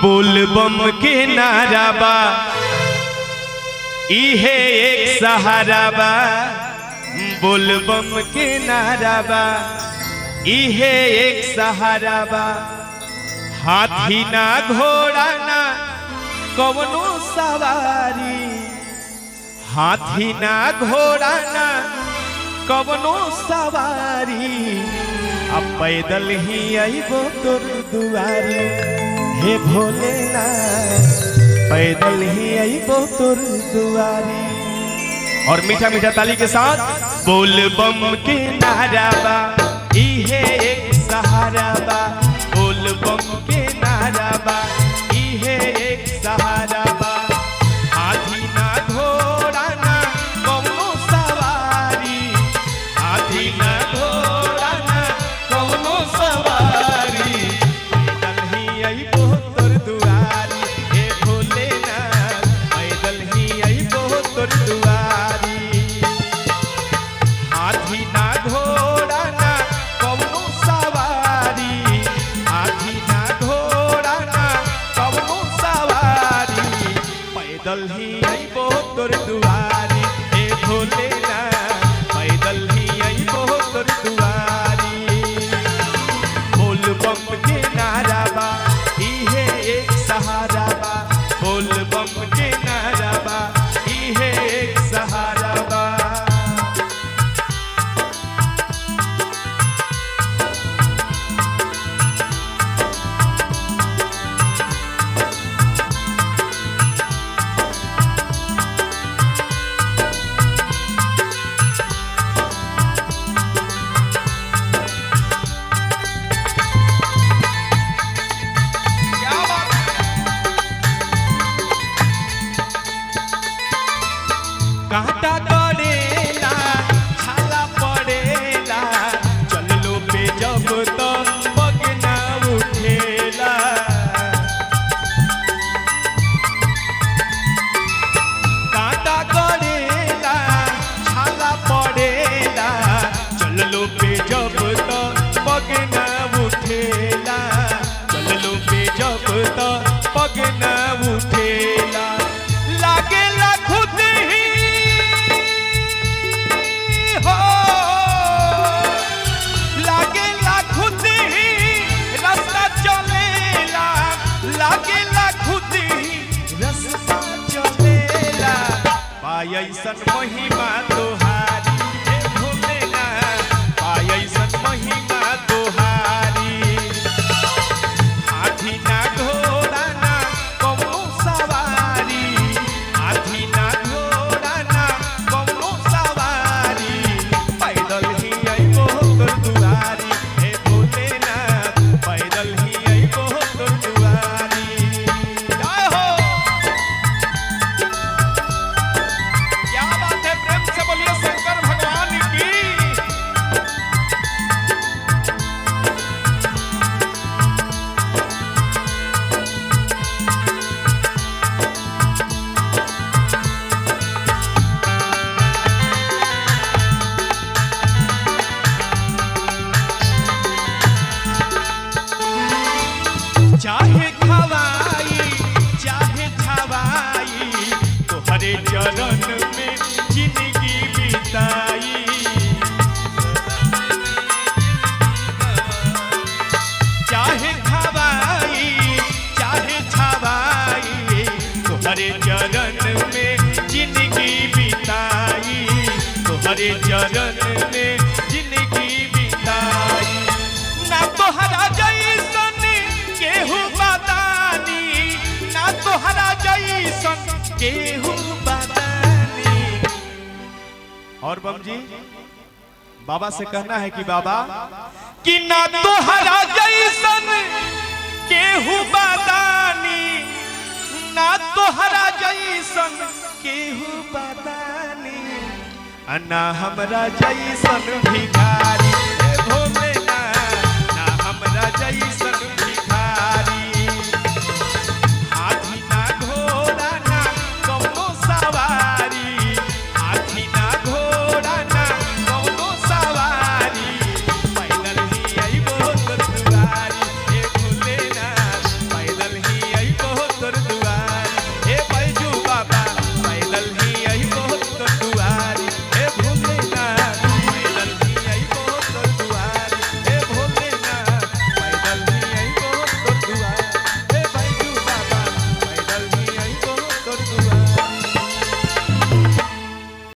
बोलबम के नारा बा इहे एक सहारा बा। बोलबम के नारा बा इहे एक सहारा बा। हाथी ना घोड़ा ना कवनो सवारी, हाथी ना घोड़ा ना कवनो सवारी। अब पैदल ही आइबो तोर दुआरी हे भोलेनाथ, पैदल ही आइबो तोर दुआरी। और मीठा मीठा ताली के साथ बोलबम के नारा बा इहे एक सहारा बा। बोलबम के नारा बा इहे एक सहारा बा। हाथी ना घोड़ा ना कवनो सवारी, हाथी ना घोड़ा ना कवनो सवारी। पैदल ही आइबो तोर दुआरी हे भोलेनाथ, पैदल ही आइबो तोर दुआरी। हाथी ना घोड़ा ना कवनो सवारी, हाथी ना घोड़ा ना कवनो सवारी। पैदल ही आइबो तोर दुआरी हे भोलेनाथ, पैदल ही आइबो तोर दुआरी। बोलबम के नारा बा इहे एक सहारा बा। बोलबम के नारा बा इहे एक सहारा बा। कांटा गड़ेला छाला पड़ेला, चललो पे जब तो पग ना उठेला। कांटा गड़ेला छाला पड़ेला, चललो पे जब तो पग ना उठेला। चललो पे जब तो पग ना उठेला। लागेला खुद ही हो, लागेला खुद ही रास्ता चलेला, लागेला खुद ही रास्ता चलेला। पाय ऐसन महिमा तोहारी हे भोलेनाथ, पाय ऐसन महिमा तोहारी। हाथी ना घोड़ा ना कवनो सवारी, हाथी ना घोड़ा ना कवनो सवारी। पैदल ही आइबो तोर दुआरी हे भोलेनाथ, पैदल ही आइबो तोर दुआरी। जय हो, क्या बात है, प्रेम से बोलिए शंकर भगवान की। चाहे खवाई चाहे छवाई, तोहरे चरण में जिंदगी बिताई। चाहे खवाई चाहे छवाई, तोहरे चरण में जिंदगी बिताई। तोहरे चरण में जिंदगी बिताई। ना तोहरा जैसन केहू बदानी, ना तोहरा जैसन केहू बदानी। और बम जी बाबा से कहना है कि बाबा कि ना तोहरा जैसन केहू बदानी, ना तोहरा जैसन केहू बदानी। ना हमरा जैसन भिखारी